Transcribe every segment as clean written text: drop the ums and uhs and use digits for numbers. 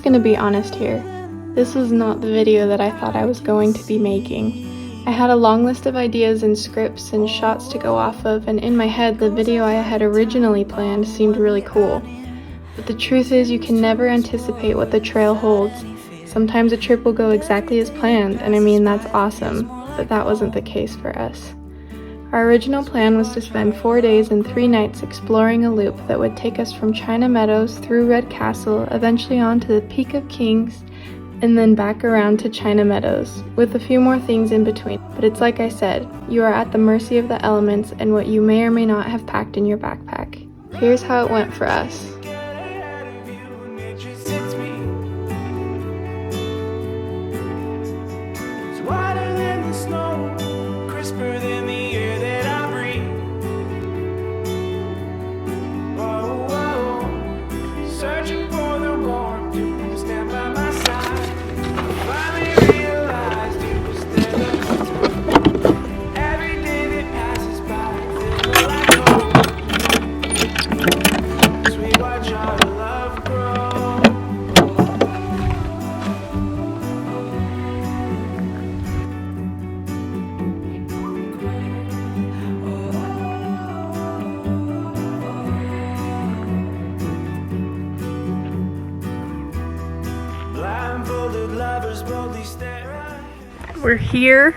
just gonna be honest here. This was not the video that I thought I was going to be making. I had a long list of ideas and scripts and shots to go off of, and in my head the video I had originally planned seemed really cool. But the truth is, you can never anticipate what the trail holds. Sometimes a trip will go exactly as planned, and I mean that's awesome, but that wasn't the case for us. Our original plan was to spend 4 days and 3 nights exploring a loop that would take us from China Meadows through Red Castle, eventually on to the Peak of Kings, and then back around to China Meadows, with a few more things in between. But it's like I said, you are at the mercy of the elements and what you may or may not have packed in your backpack. Here's how it went for us. We're here.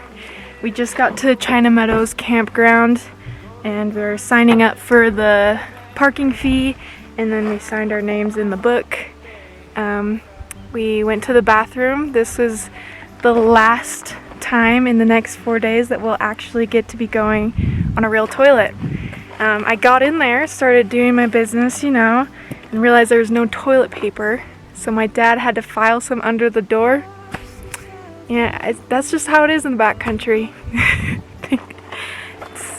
We just got to China Meadows campground and we're signing up for the parking fee, and then we signed our names in the book. We went to the bathroom. This was the last time in the next 4 days that we'll actually get to be going on a real toilet. I got in there, started doing my business, you know, and realized there was no toilet paper. So my dad had to file some under the door. Yeah, that's just how it is in the backcountry.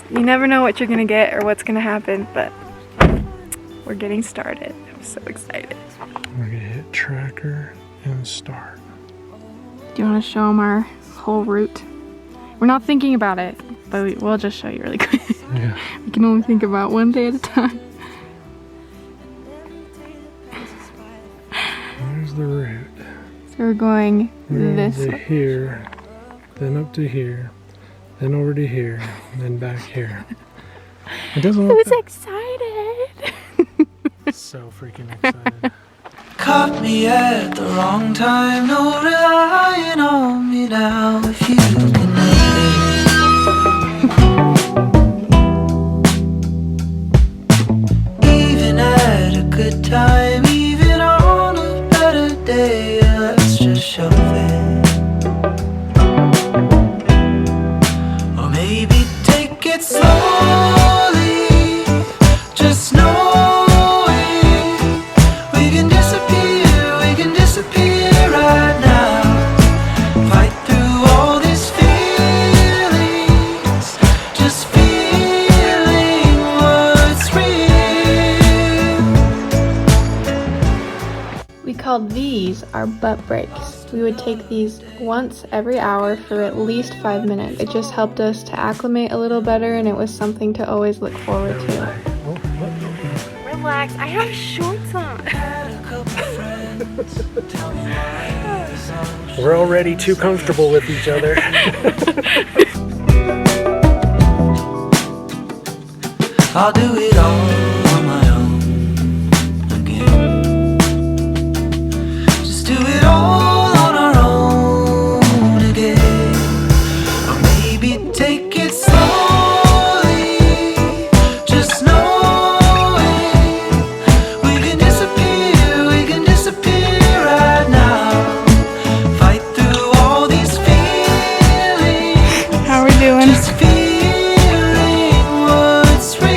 You never know what you're gonna get or what's gonna happen, but we're getting started. I'm so excited. We're gonna hit tracker and start. Do you want to show them our whole route? We're not thinking about it, but we'll just show you really quick. Yeah. We can only think about one day at a time. There's the route. So we're going this to way. Here, then up to here, then over to here, and then back here. It doesn't look Who's that excited? so freaking excited. Caught me at the wrong time, no relying on me now if you can leave it. Even at a good time, even on a better day, let's just shove it. Or maybe take it slowly, just knowing we can disappear right now. Fight through all these feelings, just feeling what's real. We called these our butt breaks. We would take these once every hour for at least 5 minutes. It just helped us to acclimate a little better, and it was something to always look forward to. Relax, I have shorts on. We're already too comfortable with each other. I'll do it all on my own again. Just do it all on our own again. Or maybe take it slowly, just knowing we can disappear right now. Fight through all these feelings. How are we doing? Just feeling what's real.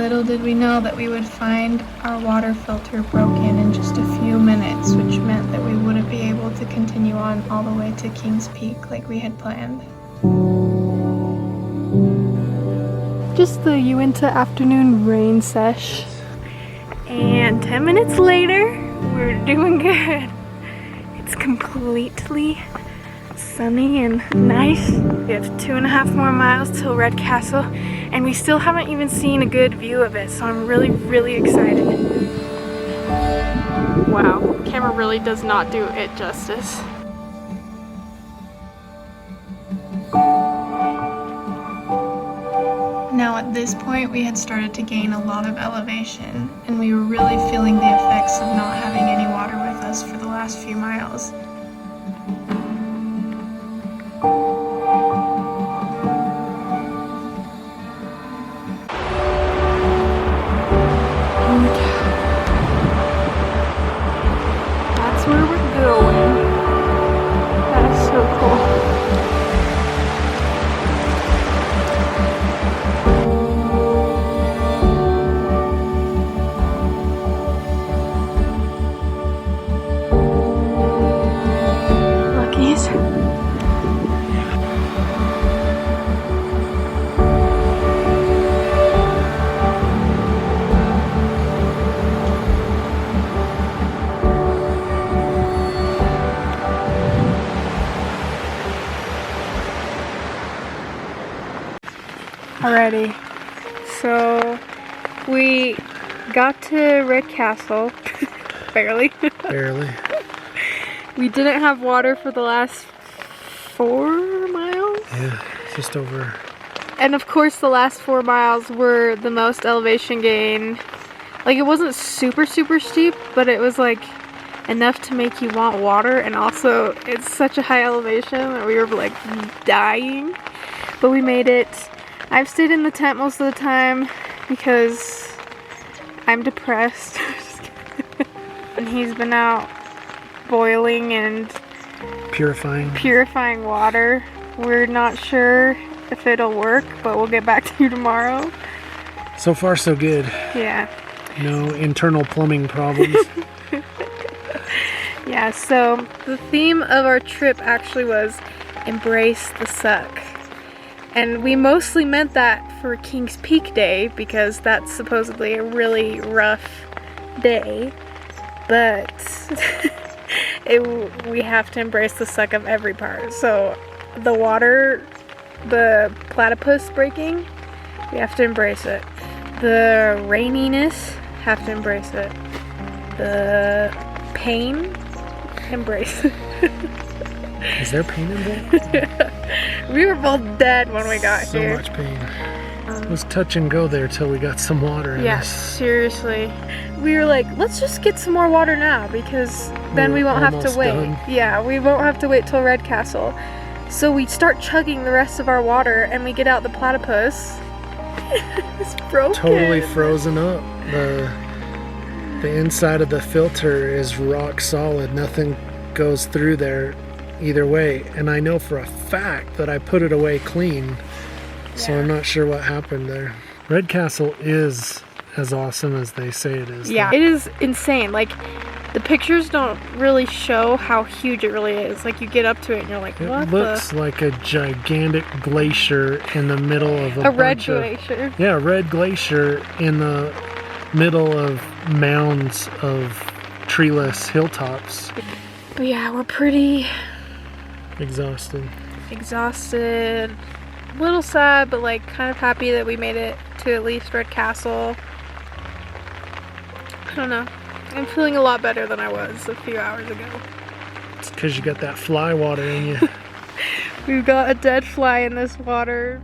Little did we know that we would find our water filter broken in just a few minutes, which meant that we wouldn't be able to continue on all the way to Kings Peak like we had planned. Just the Uinta afternoon rain sesh. And 10 minutes later, we're doing good. It's completely sunny and nice. We have 2.5 more miles till Red Castle, and we still haven't even seen a good view of it, so I'm really excited. Wow, camera really does not do it justice. Now at this point we had started to gain a lot of elevation, and we were really feeling the effects of not having any water with us for the last few miles. That's where we're going. That is so cool. Alrighty, so we got to Red Castle, barely. Barely. We didn't have water for the last 4 miles. Yeah, just over. And of course the last 4 miles were the most elevation gain. Like, it wasn't super steep, but it was like enough to make you want water, and also it's such a high elevation that we were like dying. But we made it. I've stayed in the tent most of the time because I'm depressed. And he's been out boiling and purifying water. We're not sure if it'll work, but we'll get back to you tomorrow. So far so good. Yeah. No internal plumbing problems. Yeah, so the theme of our trip actually was embrace the suck. And we mostly meant that for Kings Peak Day because that's supposedly a really rough day. But we have to embrace the suck of every part. So the water, the platypus breaking, we have to embrace it. The raininess, have to embrace it. The pain, embrace it. Is there pain involved? We were both dead when we got here. So much pain. It was touch and go there till we got some water in Yeah, us. seriously. We were like, let's just get some more water now because then we won't have to almost wait. done. Yeah, we won't have to wait till Red Castle. So we start chugging the rest of our water and we get out the platypus. It's broken. Totally frozen up. The inside of the filter is rock solid. Nothing goes through there either way. And I know for a fact that I put it away clean. So I'm not sure what happened there. Red Castle is as awesome as they say it is. Yeah, it is insane. Like, the pictures don't really show how huge it really is. Like, you get up to it and you're like, what It looks like a gigantic glacier in the middle of a red glacier. Yeah, a red glacier in the middle of mounds of treeless hilltops. But yeah, we're pretty Exhausted. A little sad, but like kind of happy that we made it to at least Red Castle. I don't know. I'm feeling a lot better than I was a few hours ago. It's because you got that fly water in you. We've got a dead fly in this water.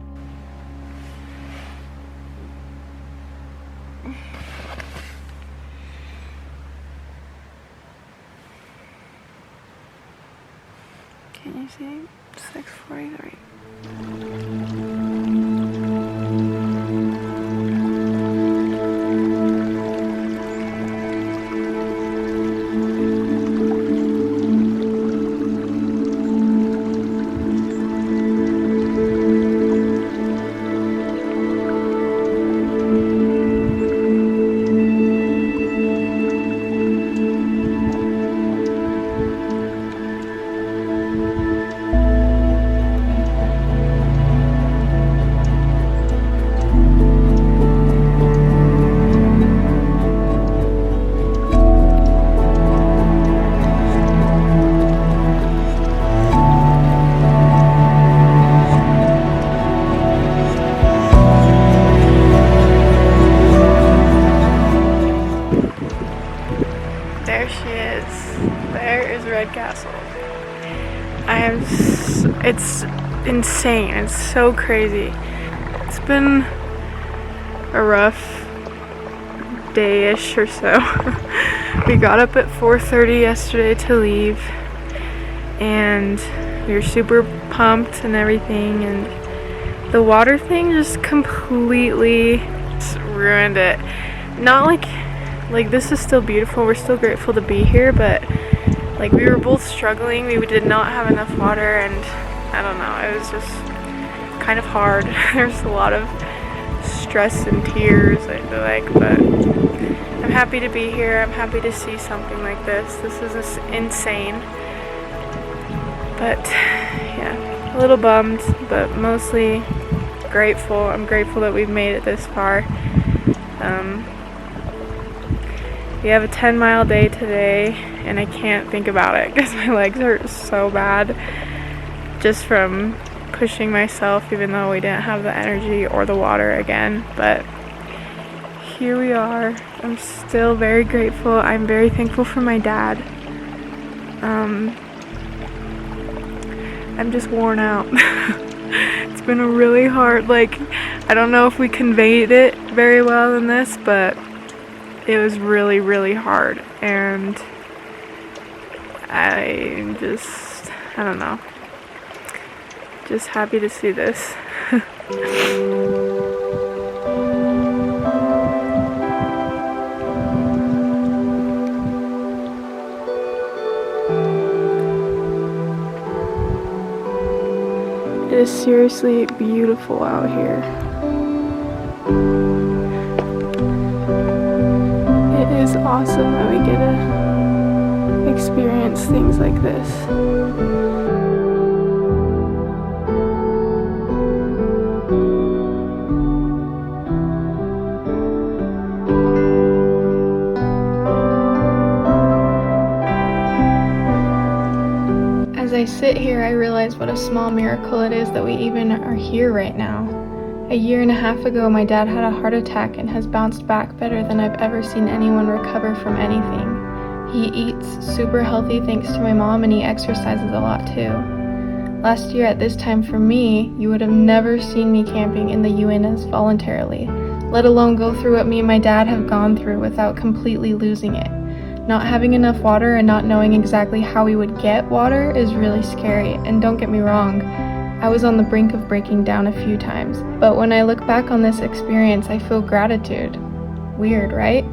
Can you see? 6:43. There she is. There is Red Castle. It's insane. It's so crazy. It's been a rough day-ish or so. We got up at 4:30 yesterday to leave, and we were super pumped and everything, and the water thing just completely ruined it. Not like this is still beautiful, we're still grateful to be here, but like we were both struggling. We did not have enough water, and I don't know, it was just kind of hard. There's a lot of stress and tears, I feel like, but I'm happy to be here. I'm happy to see something like this. This is insane. But yeah, a little bummed, but mostly grateful. I'm grateful that we've made it this far. We have a 10-mile day today, and I can't think about it because my legs hurt so bad just from pushing myself, even though we didn't have the energy or the water again. But here we are. I'm still very grateful. I'm very thankful for my dad. I'm just worn out. It's been a really hard, I don't know if we conveyed it very well in this, but it was really, really hard, and I don't know, just happy to see this. It is seriously beautiful out here. It is awesome that we get to experience things like this. As I sit here, I realize what a small miracle it is that we even are here right now. A year and a half ago, my dad had a heart attack and has bounced back better than I've ever seen anyone recover from anything. He eats super healthy thanks to my mom, and he exercises a lot too. Last year at this time for me, you would have never seen me camping in the UNS voluntarily, let alone go through what me and my dad have gone through without completely losing it. Not having enough water and not knowing exactly how we would get water is really scary, and don't get me wrong, I was on the brink of breaking down a few times, but when I look back on this experience, I feel gratitude. Weird, right?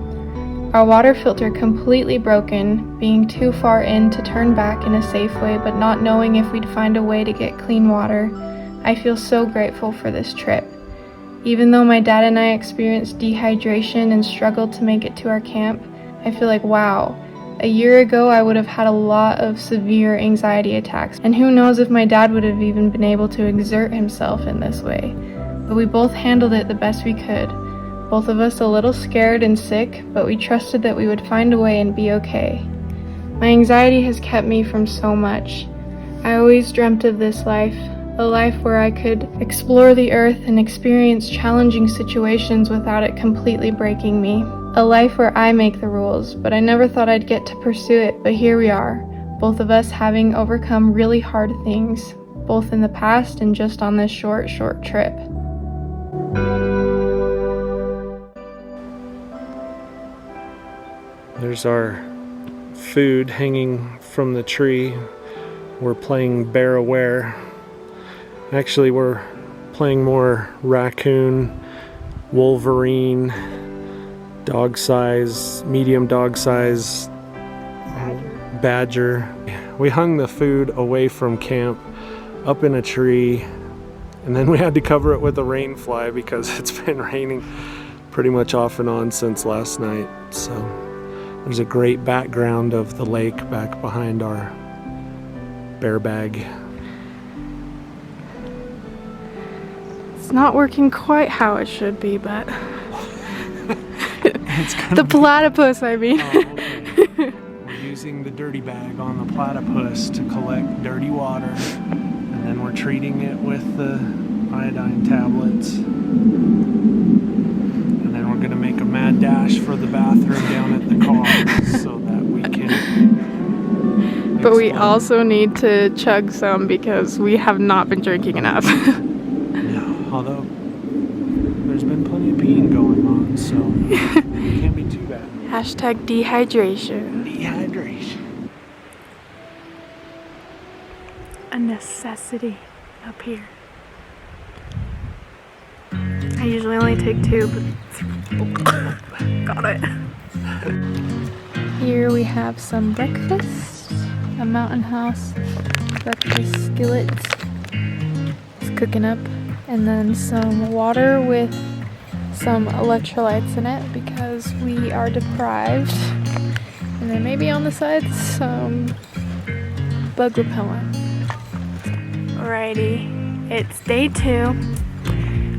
Our water filter completely broken, being too far in to turn back in a safe way, but not knowing if we'd find a way to get clean water. I feel so grateful for this trip. Even though my dad and I experienced dehydration and struggled to make it to our camp, I feel like, wow, a year ago I would have had a lot of severe anxiety attacks, and who knows if my dad would have even been able to exert himself in this way. But we both handled it the best we could. Both of us a little scared and sick, but we trusted that we would find a way and be okay. My anxiety has kept me from so much. I always dreamt of this life, a life where I could explore the earth and experience challenging situations without it completely breaking me. A life where I make the rules, but I never thought I'd get to pursue it, but here we are, both of us having overcome really hard things, both in the past and just on this short trip. There's our food hanging from the tree. We're playing Bear Aware. Actually, we're playing more raccoon, wolverine, dog size, medium dog size, badger. We hung the food away from camp up in a tree, and then we had to cover it with a rain fly because it's been raining pretty much off and on since last night. So there's a great background of the lake back behind our bear bag. It's not working quite how it should be, but the platypus, I mean. Oh, okay. We're using the dirty bag on the platypus to collect dirty water, and then we're treating it with the iodine tablets. And then we're gonna make a mad dash for the bathroom down at the car so that we can But we also need to chug some because we have not been drinking enough. No, although there's been plenty of peeing going on, so it can't be too bad. Hashtag dehydration. Dehydration. A necessity up here. I usually only take 2, but got it. Here we have some breakfast. A Mountain House breakfast skillet is cooking up, and then some water with some electrolytes in it because we are deprived. And then maybe on the side some bug repellent. Alrighty, it's day 2.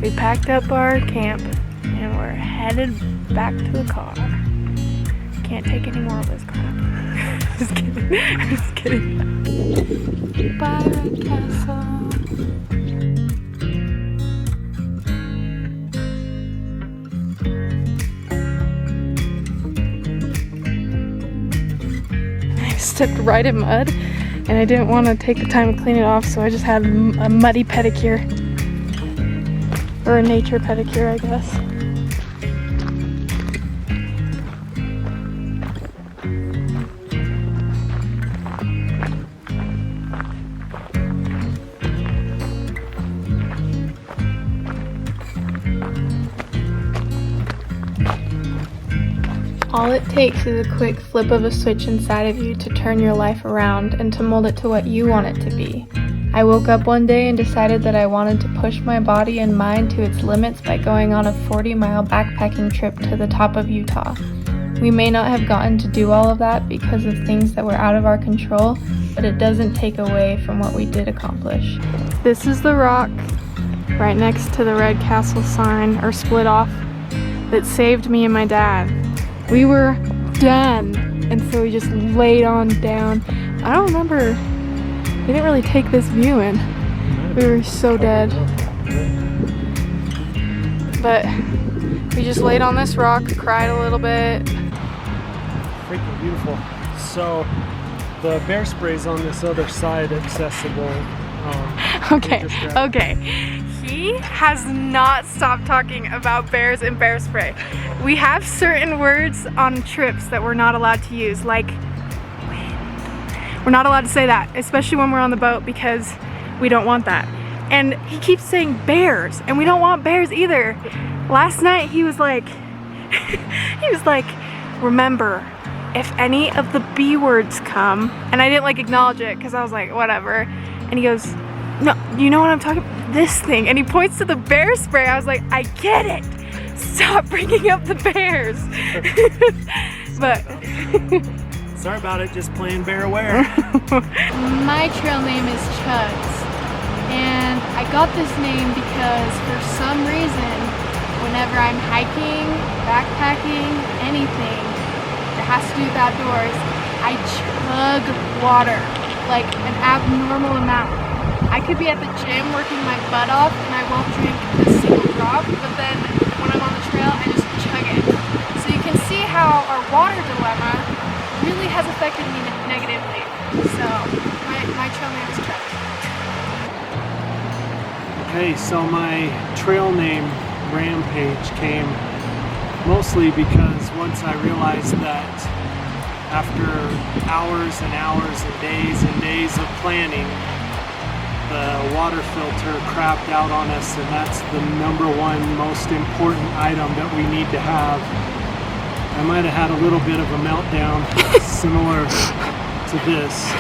We packed up our camp and we're headed back to the car. Can't take any more of this crap. Just kidding. I'm just kidding. Bye, Red Castle. I stepped right in mud and I didn't want to take the time to clean it off, so I just had a muddy pedicure. Or a nature pedicure, I guess. All it takes is a quick flip of a switch inside of you to turn your life around and to mold it to what you want it to be. I woke up one day and decided that I wanted to push my body and mind to its limits by going on a 40-mile backpacking trip to the top of Utah. We may not have gotten to do all of that because of things that were out of our control, but it doesn't take away from what we did accomplish. This is the rock right next to the Red Castle sign, or split off, that saved me and my dad. We were done, and so we just laid on down. I don't remember. We didn't really take this view in. We were so dead. But we just laid on this rock, cried a little bit. Freaking beautiful. So the bear spray's on this other side, accessible. Okay. He has not stopped talking about bears and bear spray. We have certain words on trips that we're not allowed to use, like we're not allowed to say that, especially when we're on the boat, because we don't want that. And he keeps saying bears, and we don't want bears either. Last night he was like, remember, if any of the B words come, and I didn't like acknowledge it because I was like, whatever. And he goes, no, you know what I'm talking about? This thing. And he points to the bear spray. I was like, I get it. Stop bringing up the bears. But sorry about it, just playing bear aware. my trail name is Chugs, and I got this name because for some reason, whenever I'm hiking, backpacking, anything that has to do with outdoors, I chug water, like an abnormal amount. I could be at the gym working my butt off and I won't drink a single drop, but then when I'm on the trail, I just chug it. So you can see how our water dilemma really has affected me negatively. So my trail name is Chuck. Okay, so my trail name Rampage came mostly because once I realized that after hours and hours and days of planning, the water filter crapped out on us, and that's the #1 most important item that we need to have. I might have had a little bit of a meltdown similar to this.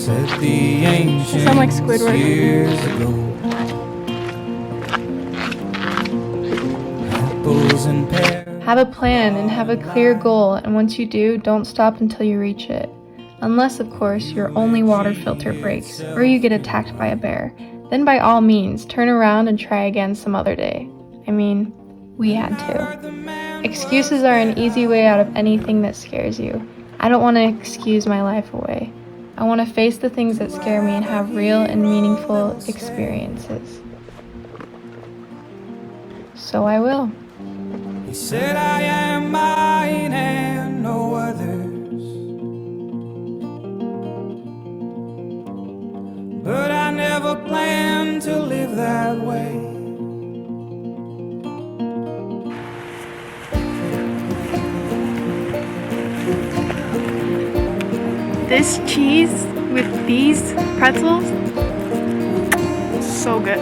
said the ancient sound like Squidward. years ago. Apples and pears. Have a plan and have a clear goal, and once you do, don't stop until you reach it. Unless, of course, your only water filter breaks, or you get attacked by a bear. Then by all means, turn around and try again some other day. I mean, we had to. Excuses are an easy way out of anything that scares you. I don't want to excuse my life away. I want to face the things that scare me and have real and meaningful experiences. So I will. He said I am mine and no others. But I never planned to live that way. This cheese with these pretzels, so good.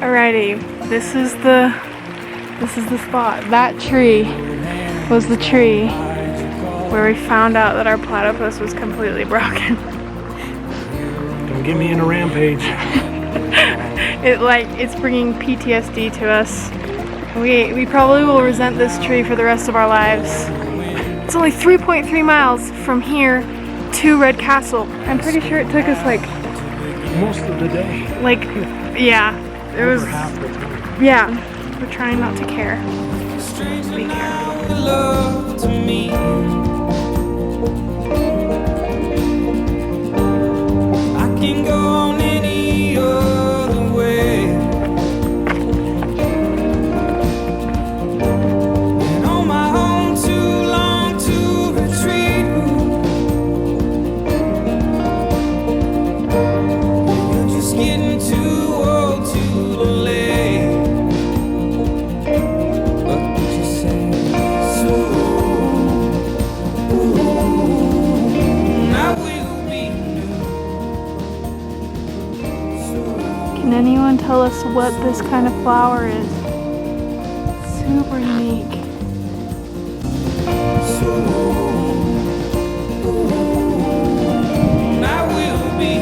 Alrighty, this is the spot. That tree was the tree where we found out that our platypus was completely broken. Don't get me in a rampage. It's bringing PTSD to us. We probably will resent this tree for the rest of our lives. It's only 3.3 miles from here to Red Castle. I'm pretty sure it took us Most of the day. yeah, it was, Over half the time. yeah, we're trying not to care. We care. Love to me. I can go on any other way. And on my own too long to retreat. You're just getting too old to delay. What did you say? So I will be new. Can anyone tell us what this kind of flower is? Super unique. I will be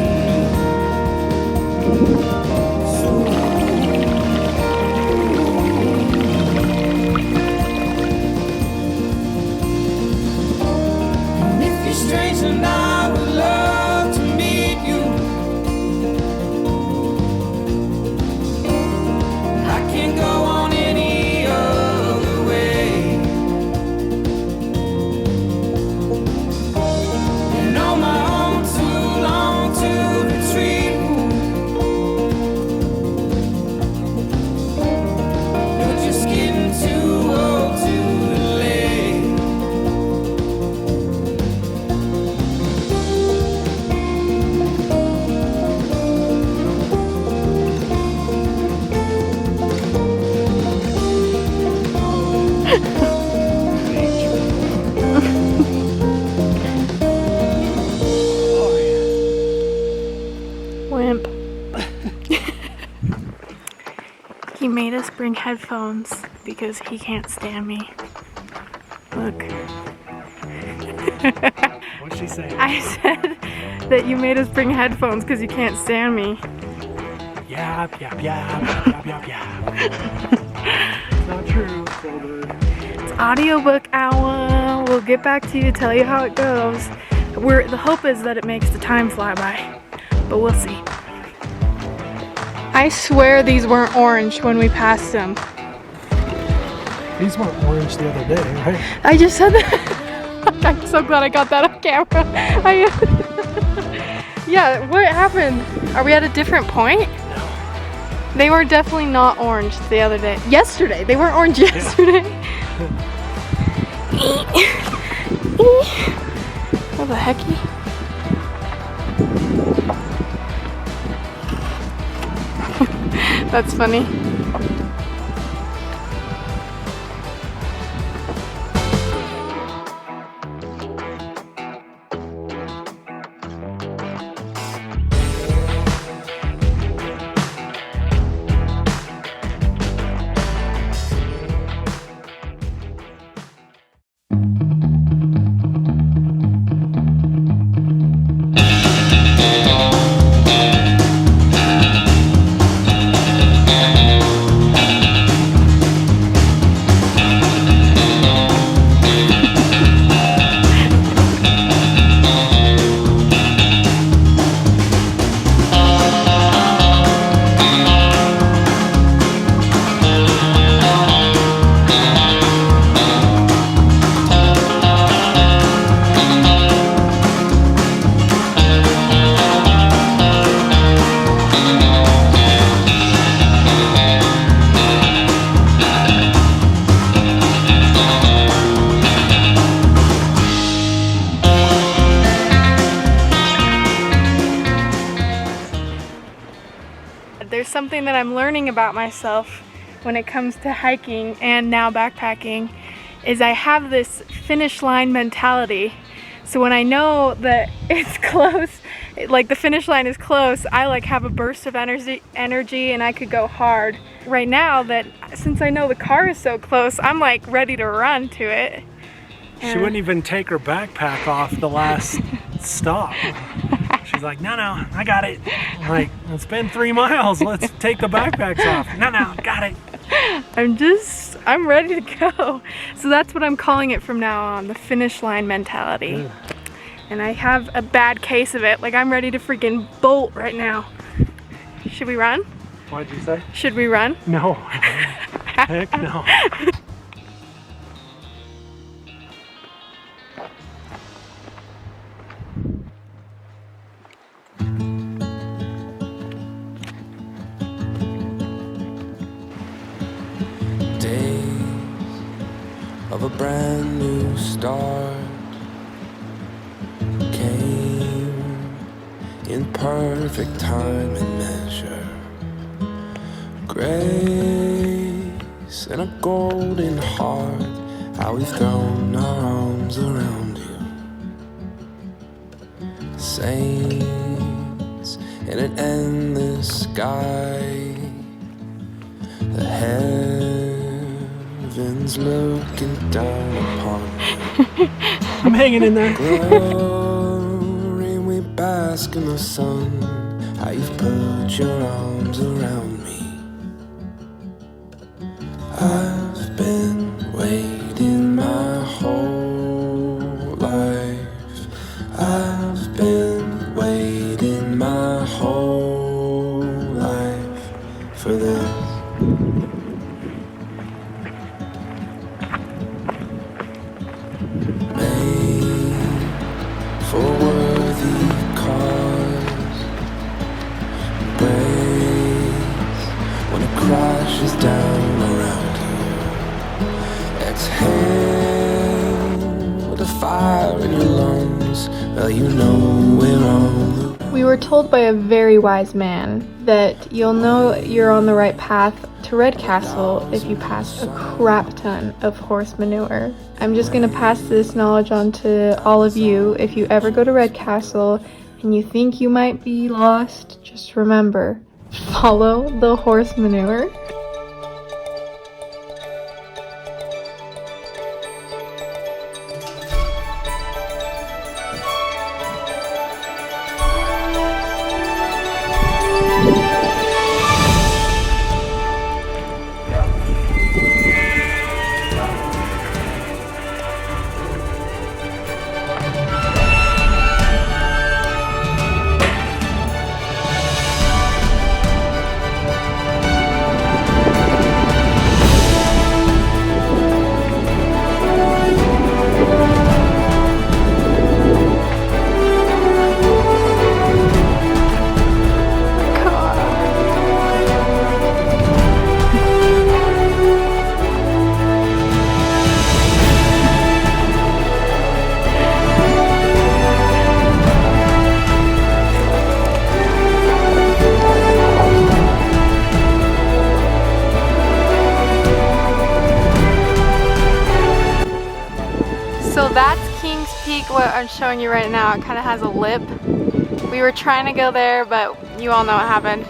and if you're strange, then I would love to meet you. I can't go on any other way. And on my own too long to retreat. You're just getting too old to delay. Wimp. He made us bring headphones because he can't stand me. Look. What'd she say? I said that you made us bring headphones because you can't stand me. Yap, yap, yap, yap, yap, yap. It's not true, Silver. It's audiobook hour. We'll get back to you, tell you how it goes. The hope is that it makes the time fly by, but we'll see. I swear these weren't orange when we passed them. These weren't orange the other day, right? I just said that. I'm so glad I got that on camera. Yeah, what happened? Are we at a different point? No. They were definitely not orange the other day. Yesterday. They weren't orange yesterday. What the hecky? That's funny. something that I'm learning about myself when it comes to hiking and now backpacking is I have this finish line mentality. So when I know that it's close, like the finish line is close, I like have a burst of energy and I could go hard. Right now, that since I know the car is so close, I'm like ready to run to it. She wouldn't even take her backpack off the last stop. She's like, no, I got it. I'm like, it's been 3 miles. Let's take the backpacks off. No, got it. I'm ready to go. So that's what I'm calling it from now on, the finish line mentality. Ugh. And I have a bad case of it. Like, I'm ready to freaking bolt right now. Should we run? What'd you say? Should we run? No. Heck no. Of a brand new start came in perfect time and measure, grace and a golden heart, how we've thrown our arms around you, saints in an endless sky, the heavens looking down upon me. I'm hanging in there. Glory, we bask in the sun, how you've put your arms around me. I've been waiting my whole life. I've been waiting my whole life for this. For worthy cause, praise when it crashes down around you. Exhale with the fire in your lungs, well, you know we're on the. We were told by a very wise man that you'll know you're on the right path to Red Castle if you pass a crap ton of horse manure. I'm just gonna pass this knowledge on to all of you. If you ever go to Red Castle and you think you might be lost, just remember, follow the horse manure. So that's Kings Peak, what I'm showing you right now. It kind of has a lip. We were trying to go there, but you all know what happened.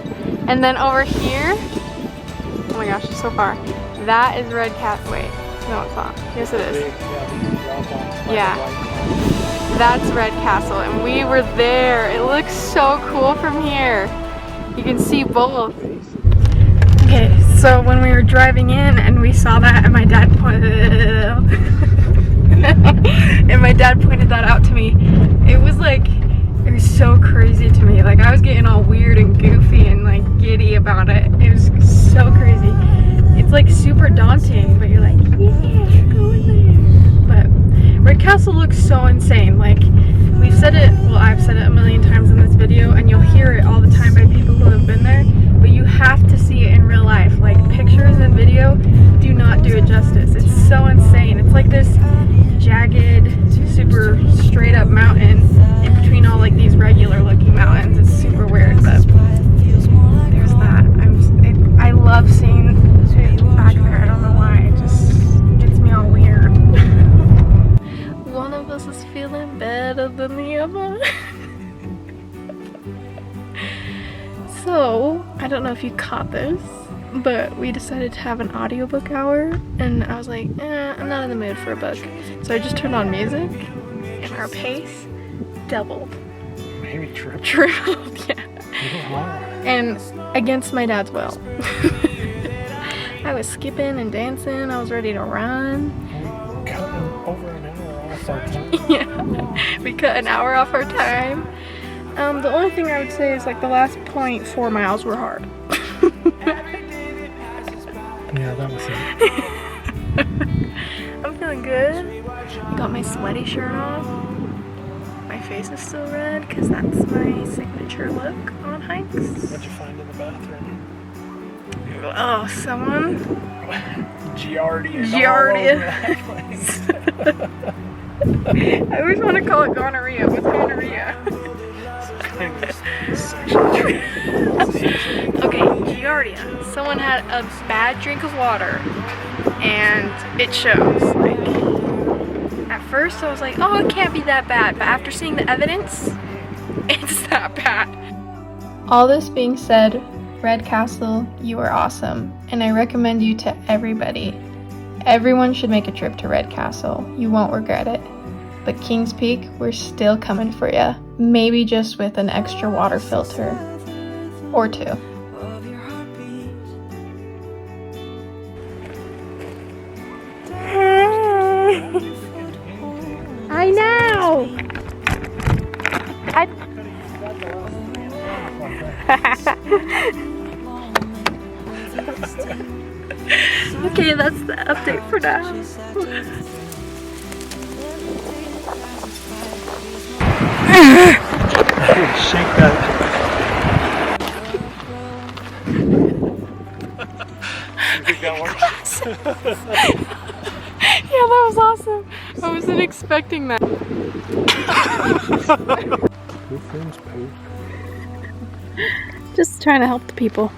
And then over here, oh my gosh, it's so far. That is Red Castle. Wait, no, it's not. Yes, it is. Yeah, that's Red Castle, and we were there. It looks so cool from here. You can see both. Okay, so when we were driving in and we saw that, and my dad pointed that out to me. It was so crazy to me. Like, I was getting all weird and goofy and like giddy about it. It was so crazy. It's like super daunting, but you're like, yeah, go in there. But Red Castle looks so insane. Like, we've said it, well, I've said it a million times in this video, and you'll hear it all the time by people who have been there, but you have to see it in real life. Like, pictures and video do not do it justice. It's so insane. It's like this jagged, super straight up mountain in between all like these regular looking mountains. It's super weird, but there's that. I'm This is feeling better than the other. So, I don't know if you caught this, but we decided to have an audiobook hour, and I was like, I'm not in the mood for a book. So I just turned on music, and our pace doubled. Maybe tripled. Yeah. And against my dad's will. I was skipping and dancing, I was ready to run. Cutting over an hour off our time. Yeah, we cut an hour off our time. The only thing I would say is like the last 0.4 miles were hard. Yeah, that was it. I'm feeling good. Got my sweaty shirt off. My face is still red because that's my signature look on hikes. What'd you find in the bathroom? Oh, someone? Giardia. I always want to call it gonorrhea. What's gonorrhea? Okay, Giardia. Someone had a bad drink of water, and it shows. Like, at first I was like, oh, it can't be that bad, but after seeing the evidence, it's that bad. All this being said, Red Castle, you are awesome, and I recommend you to everybody. Everyone should make a trip to Red Castle. You won't regret it. But Kings Peak, we're still coming for ya. Maybe just with an extra water filter. Or two. I know! Okay, that's the update for now. Shake that. You think that works? Yeah, that was awesome. I wasn't expecting that. Who films poop? Just trying to help the people.